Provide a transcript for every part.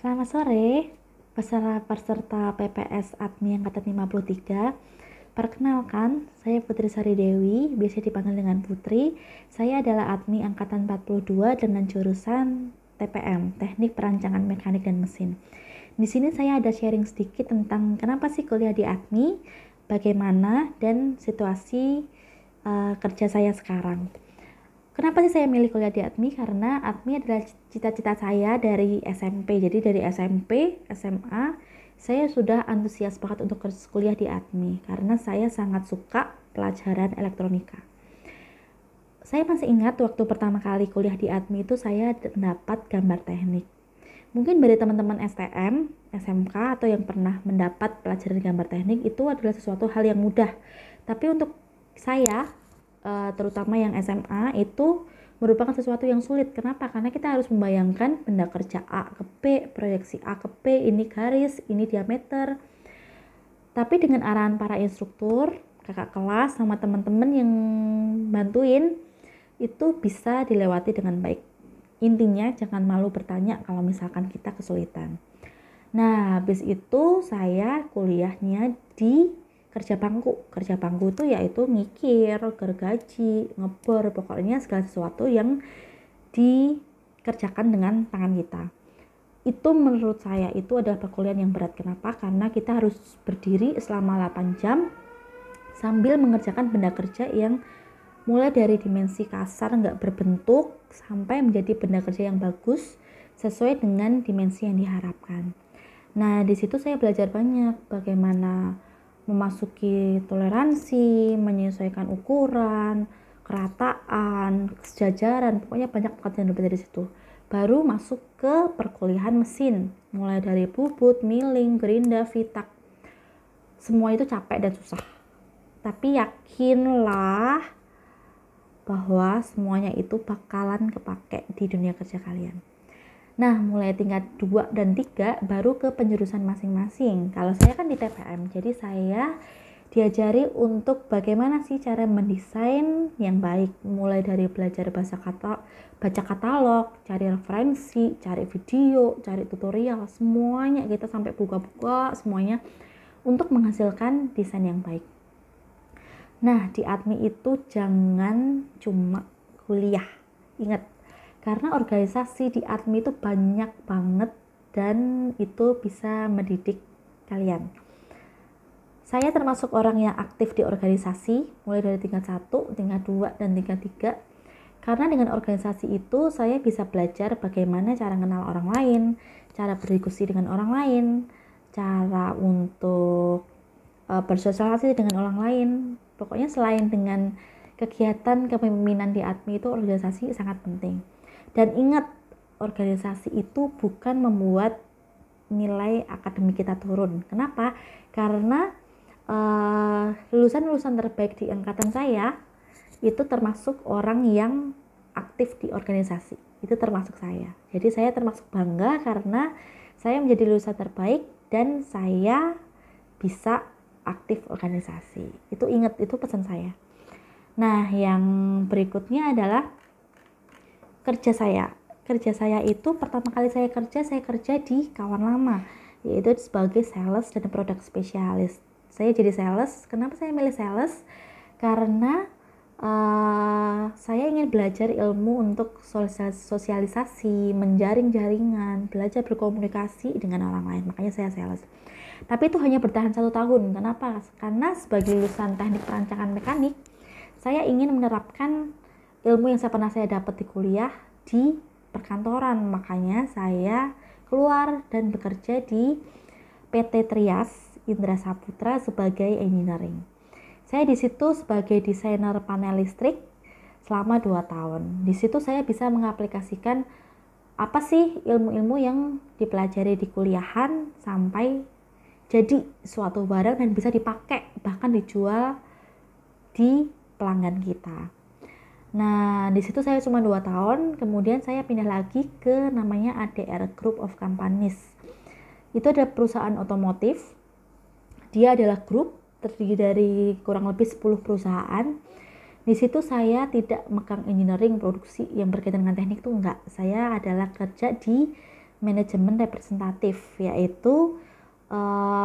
Selamat sore, peserta PPS Admi Angkatan 53. Perkenalkan, saya Putri Sari Dewi, biasa dipanggil dengan Putri. Saya adalah Admi Angkatan 42 dengan jurusan TPM, Teknik Perancangan Mekanik dan Mesin. Di sini saya ada sharing sedikit tentang kenapa sih kuliah di Admi, bagaimana, dan situasi kerja saya sekarang. Kenapa sih saya milih kuliah di Admi? Karena Admi adalah cita-cita saya dari SMP. Jadi dari SMP, SMA, saya sudah antusias banget untuk kuliah di Admi. Karena saya sangat suka pelajaran elektronika. Saya masih ingat waktu pertama kali kuliah di Admi itu saya dapat gambar teknik. Mungkin dari teman-teman STM, SMK, atau yang pernah mendapat pelajaran gambar teknik itu adalah sesuatu hal yang mudah. Tapi untuk saya, terutama yang SMA, itu merupakan sesuatu yang sulit. Kenapa? Karena kita harus membayangkan benda kerja A ke B, proyeksi A ke B, ini garis, ini diameter. Tapi dengan arahan para instruktur, kakak kelas, sama teman-teman yang bantuin, itu bisa dilewati dengan baik. Intinya jangan malu bertanya kalau misalkan kita kesulitan. Nah, habis itu saya kuliahnya di kerja bangku itu yaitu mikir, gergaji, ngebor, pokoknya segala sesuatu yang dikerjakan dengan tangan kita. Itu menurut saya itu adalah perkuliahan yang berat. Kenapa? Karena kita harus berdiri selama 8 jam sambil mengerjakan benda kerja yang mulai dari dimensi kasar nggak berbentuk sampai menjadi benda kerja yang bagus sesuai dengan dimensi yang diharapkan. Nah, di situ saya belajar banyak bagaimana memasuki toleransi, menyesuaikan ukuran, kerataan, sejajaran, pokoknya banyak banget yang dapat dari situ. Baru masuk ke perkuliahan mesin, mulai dari bubut, milling, gerinda, vitak. Semua itu capek dan susah. Tapi yakinlah bahwa semuanya itu bakalan kepake di dunia kerja kalian. Nah, mulai tingkat 2 dan 3 baru ke penjurusan masing-masing. Kalau saya kan di TPM, jadi saya diajari untuk bagaimana sih cara mendesain yang baik. Mulai dari belajar baca katalog, cari referensi, cari video, cari tutorial, semuanya kita sampai buka-buka semuanya untuk menghasilkan desain yang baik. Nah, di Admi itu jangan cuma kuliah. Ingat, karena organisasi di Admi itu banyak banget dan itu bisa mendidik kalian. Saya termasuk orang yang aktif di organisasi mulai dari tingkat 1, tingkat 2, dan tingkat 3. Karena dengan organisasi itu saya bisa belajar bagaimana cara kenal orang lain, cara berdiskusi dengan orang lain, cara untuk bersosialisasi dengan orang lain. Pokoknya selain dengan kegiatan kepemimpinan di Admi itu organisasi sangat penting. Dan ingat, organisasi itu bukan membuat nilai akademik kita turun. Kenapa? Karena lulusan-lulusan terbaik di angkatan saya itu termasuk orang yang aktif di organisasi. Itu termasuk saya. Jadi saya termasuk bangga karena saya menjadi lulusan terbaik dan saya bisa aktif organisasi. Itu ingat, itu pesan saya. Nah, yang berikutnya adalah kerja saya itu pertama kali saya kerja di kawan lama, yaitu sebagai sales dan produk spesialis. Saya jadi sales. Kenapa saya milih sales? Karena saya ingin belajar ilmu untuk sosialisasi, menjaring jaringan, belajar berkomunikasi dengan orang lain. Makanya saya sales. Tapi itu hanya bertahan 1 tahun. Kenapa? Karena sebagai lulusan teknik perancangan mekanik, saya ingin menerapkan ilmu yang pernah saya dapat di kuliah di perkantoran. Makanya saya keluar dan bekerja di PT Trias Indra Saputra sebagai engineering. Saya di situ sebagai desainer panel listrik selama 2 tahun. Di situ saya bisa mengaplikasikan apa sih ilmu-ilmu yang dipelajari di kuliahan sampai jadi suatu barang dan bisa dipakai, bahkan dijual di pelanggan kita. Nah, di situ saya cuma 2 tahun, kemudian saya pindah lagi ke namanya ADR Group of Companies. Itu ada perusahaan otomotif. Dia adalah grup terdiri dari kurang lebih 10 perusahaan. Di situ saya tidak megang engineering produksi yang berkaitan dengan teknik, tuh enggak. Saya adalah kerja di manajemen representatif, yaitu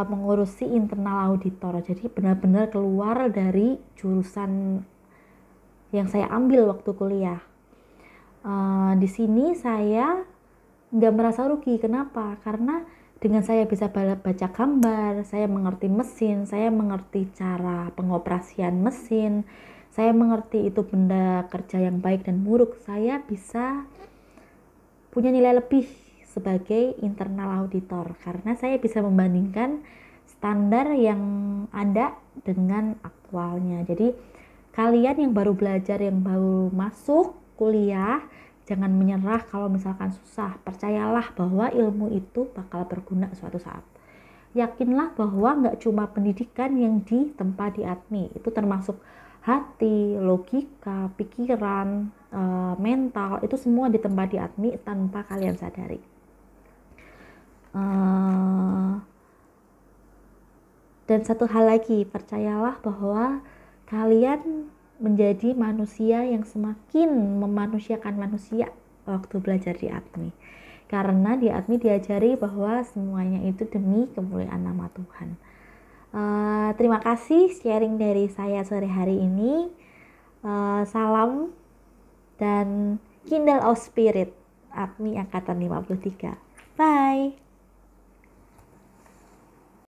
mengurusi internal auditor. Jadi benar-benar keluar dari jurusan yang saya ambil waktu kuliah. Di sini saya nggak merasa rugi. Kenapa? Karena dengan saya bisa baca gambar, saya mengerti mesin, saya mengerti cara pengoperasian mesin, saya mengerti itu benda kerja yang baik dan buruk, saya bisa punya nilai lebih sebagai internal auditor karena saya bisa membandingkan standar yang ada dengan aktualnya. Jadi kalian yang baru belajar, yang baru masuk kuliah, jangan menyerah kalau misalkan susah. Percayalah bahwa ilmu itu bakal berguna suatu saat. Yakinlah bahwa nggak cuma pendidikan yang ditempa di ADMI, itu termasuk hati, logika, pikiran, mental, itu semua ditempa di ADMI tanpa kalian sadari. Dan satu hal lagi, percayalah bahwa kalian menjadi manusia yang semakin memanusiakan manusia waktu belajar di ADMI. Karena di ADMI diajari bahwa semuanya itu demi kemuliaan nama Tuhan. Terima kasih sharing dari saya sore hari ini. Salam dan Kindle of Spirit ADMI Angkatan 53. Bye.